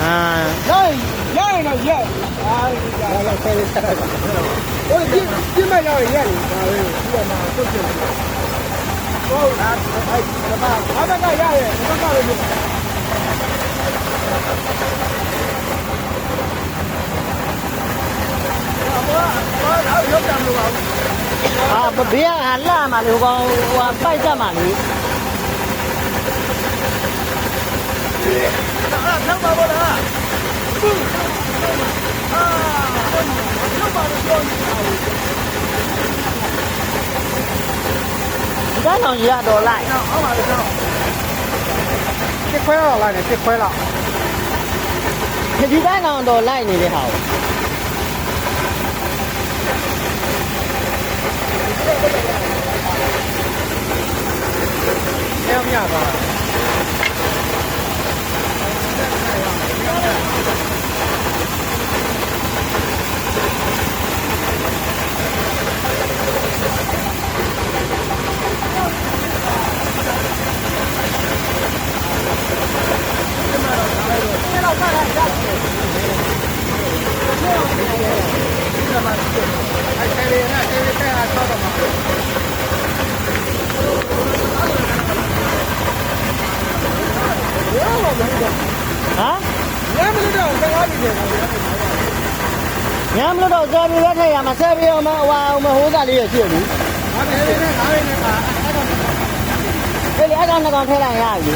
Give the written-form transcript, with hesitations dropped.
ရတော့ရက်အားလာဆဲလေးဆက်လိုက်ပါဟိုပြင်းမဲ့ရောက်ရက်ဒါပဲပြီးတော့မှတုတ်ပြတယ်ဟုတ်လားအဲ့ဒါဘာဘက်ကရရဲ့ဘာဘက်ကလည်းဘေးကလှမှာလေဟိုကောင်ဟိုပိုက်ကြမှာလေနောက်ပါဘောလားနောက်ပါလို့ပြောနေတာဒီကောင်ရတော့လိုက်ဟုတ်ပါလေတော့တစ်ခွဲတော့လိုက်နေတစ်ခွဲတော့ဒီကောင်တော့လိုက်နေတဲ့ဟာကိုမရပါညမလို့တော့ကြာပြီးရက်ထက်ရမှာဆက်ပြီးတော့မဟိုးစားလေးရရှိဘူးငါတယ်နဲ့ငါးရင်းနဲ့ပါအဲ့ဒီအကောင်နှစ်ကောင်ထည့်လိုက်ရပြီ